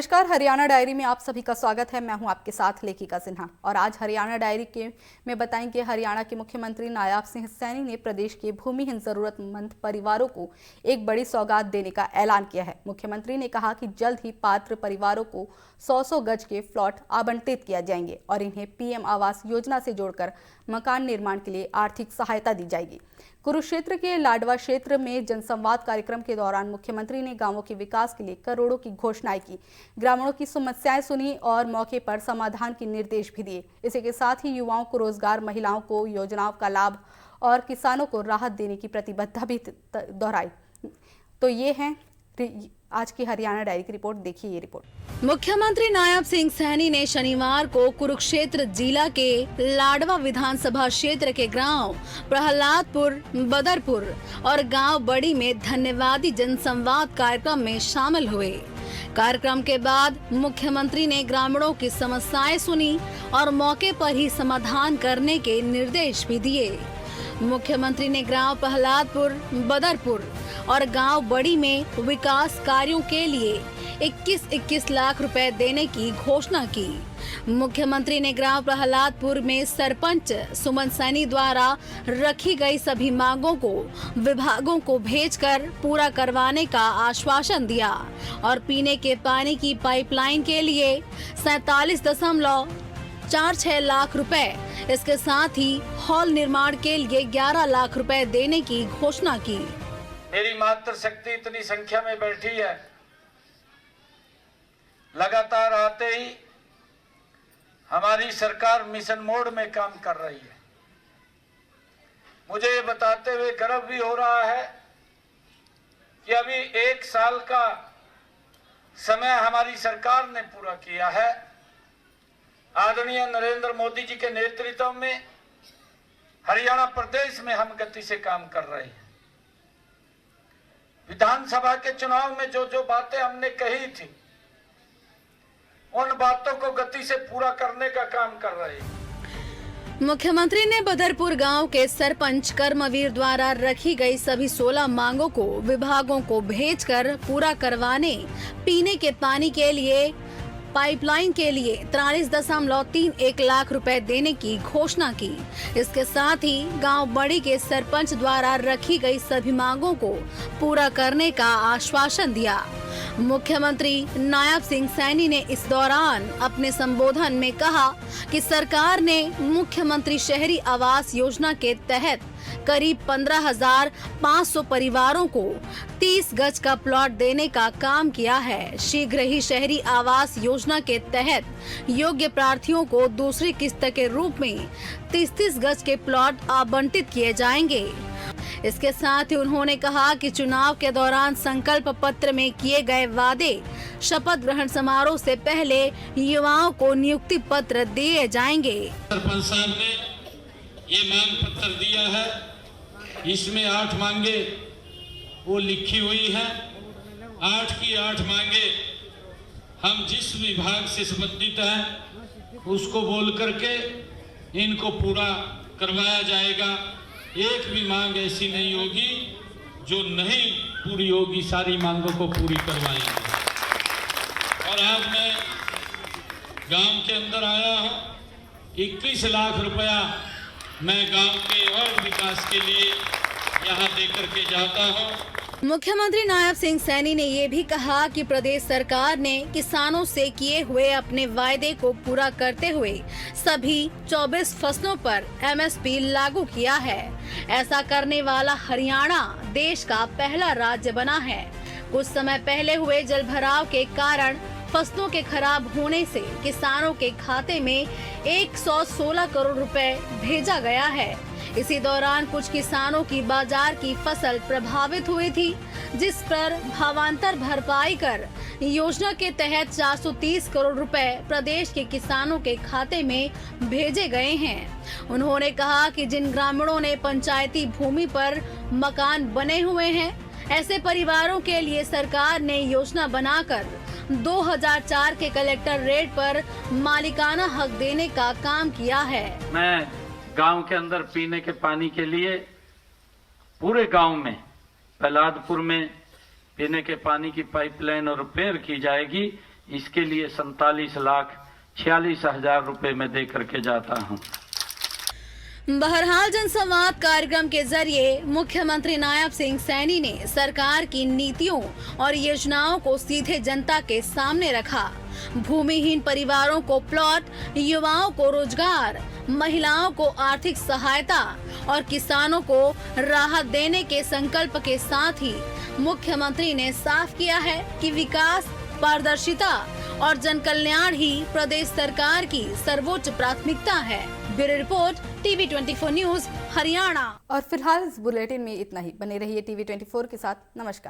नमस्कार, हरियाणा डायरी में आप सभी का स्वागत है। मैं हूं आपके साथ लेखिका सिन्हा और आज हरियाणा डायरी में बताएंगे हरियाणा के मुख्यमंत्री नायब सिंह सैनी ने प्रदेश के भूमिहीन जरूरतमंद परिवारों को एक बड़ी सौगात देने का ऐलान किया है। मुख्यमंत्री ने कहा कि जल्द ही पात्र परिवारों को 100 गज के प्लॉट आवंटित किया जाएंगे और इन्हें पीएम आवास योजना से जोड़कर मकान निर्माण के लिए आर्थिक सहायता दी जाएगी। कुरुक्षेत्र के लाडवा क्षेत्र में जनसंवाद कार्यक्रम के दौरान मुख्यमंत्री ने गांवों के विकास के लिए करोड़ों की घोषणाएं की, ग्रामीणों की समस्याएं सुनी और मौके पर समाधान के निर्देश भी दिए। इसी के साथ ही युवाओं को रोजगार, महिलाओं को योजनाओं का लाभ और किसानों को राहत देने की प्रतिबद्धता भी दोहराई। तो ये है आज की हरियाणा डायरी की रिपोर्ट। देखिए ये रिपोर्ट। मुख्यमंत्री नायब सिंह सैनी ने शनिवार को कुरुक्षेत्र जिला के लाडवा विधानसभा क्षेत्र के गांव प्रहलादपुर, बदरपुर और गांव बड़ी में धन्यवादी जनसंवाद कार्यक्रम में शामिल हुए। कार्यक्रम के बाद मुख्यमंत्री ने ग्रामीणों की समस्याएं सुनी और मौके पर ही समाधान करने के निर्देश भी दिए। मुख्यमंत्री ने गांव प्रहलादपुर, बदरपुर और गांव बड़ी में विकास कार्यों के लिए 21-21 लाख रुपए देने की घोषणा की। मुख्यमंत्री ने ग्राम प्रहलादपुर में सरपंच सुमन सैनी द्वारा रखी गई सभी मांगों को विभागों को भेजकर पूरा करवाने का आश्वासन दिया और पीने के पानी की पाइपलाइन के लिए 47.46 लाख रुपए, इसके साथ ही हॉल निर्माण के लिए 11 लाख रुपए देने की घोषणा की। मेरी मातृशक्ति इतनी संख्या में बैठी है, लगातार आते ही हमारी सरकार मिशन मोड में काम कर रही है। मुझे ये बताते हुए गर्व भी हो रहा है कि अभी 1 साल का समय हमारी सरकार ने पूरा किया है। आदरणीय नरेंद्र मोदी जी के नेतृत्व में हरियाणा प्रदेश में हम गति से काम कर रहे हैं। विधानसभा के चुनाव में जो जो बातें हमने कही थी, उन बातों को गति से पूरा करने का काम कर रहे हैं। मुख्यमंत्री ने बदरपुर गांव के सरपंच कर्मवीर द्वारा रखी गई सभी 16 मांगों को विभागों को भेजकर पूरा करवाने, पीने के पानी के लिए पाइपलाइन के लिए 43.31 लाख रुपए देने की घोषणा की। इसके साथ ही गांव बड़ी के सरपंच द्वारा रखी गई सभी मांगों को पूरा करने का आश्वासन दिया। मुख्यमंत्री नायब सिंह सैनी ने इस दौरान अपने संबोधन में कहा कि सरकार ने मुख्यमंत्री शहरी आवास योजना के तहत करीब 15,500 परिवारों को 30 गज का प्लॉट देने का काम किया है। शीघ्र ही शहरी आवास योजना के तहत योग्य प्रार्थियों को दूसरी किस्त के रूप में 30-30 गज के प्लॉट आवंटित किए जाएंगे। इसके साथ ही उन्होंने कहा कि चुनाव के दौरान संकल्प पत्र में किए गए वादे शपथ ग्रहण समारोह से पहले युवाओं को नियुक्ति पत्र दिए जाएंगे। सरपंच साहब ने ये मांग पत्र दिया है, इसमें 8 मांगे वो लिखी हुई है। 8 की 8 मांगे हम जिस विभाग से संबंधित हैं उसको बोल करके इनको पूरा करवाया जाएगा। एक भी मांग ऐसी नहीं होगी जो नहीं पूरी होगी, सारी मांगों को पूरी करवाएंगे। और आज मैं गांव के अंदर आया हूं, 21 लाख रुपया मैं गांव के और विकास के लिए यहां देकर के जाता हूं। मुख्यमंत्री नायब सिंह सैनी ने ये भी कहा कि प्रदेश सरकार ने किसानों से किए हुए अपने वायदे को पूरा करते हुए सभी 24 फसलों पर MSP लागू किया है। ऐसा करने वाला हरियाणा देश का पहला राज्य बना है। कुछ समय पहले हुए जलभराव के कारण फसलों के खराब होने से किसानों के खाते में 116 करोड़ रुपए भेजा गया है। इसी दौरान कुछ किसानों की बाजार की फसल प्रभावित हुई थी, जिस पर भावांतर भरपाई कर योजना के तहत 430 करोड़ रुपए प्रदेश के किसानों के खाते में भेजे गए हैं। उन्होंने कहा कि जिन ग्रामीणों ने पंचायती भूमि पर मकान बने हुए हैं, ऐसे परिवारों के लिए सरकार ने योजना बनाकर 2004 के कलेक्टर रेट पर मालिकाना हक देने का काम किया है। मैं गांव के अंदर पीने के पानी के लिए पूरे गांव में, प्रहलादपुर में पीने के पानी की पाइपलाइन और रिपेयर की जाएगी। इसके लिए 47,46,000 रुपए में दे करके जाता हूं। बहरहाल जनसंवाद कार्यक्रम के जरिए मुख्यमंत्री नायब सिंह सैनी ने सरकार की नीतियों और योजनाओं को सीधे जनता के सामने रखा। भूमिहीन परिवारों को प्लॉट, युवाओं को रोजगार, महिलाओं को आर्थिक सहायता और किसानों को राहत देने के संकल्प के साथ ही मुख्यमंत्री ने साफ किया है कि विकास, पारदर्शिता और जन कल्याण ही प्रदेश सरकार की सर्वोच्च प्राथमिकता है। Bureau report, TV 24 news, Haryana. और फिलहाल इस बुलेटिन में इतना ही। बने रहिए टीवी 24 के साथ। नमस्कार।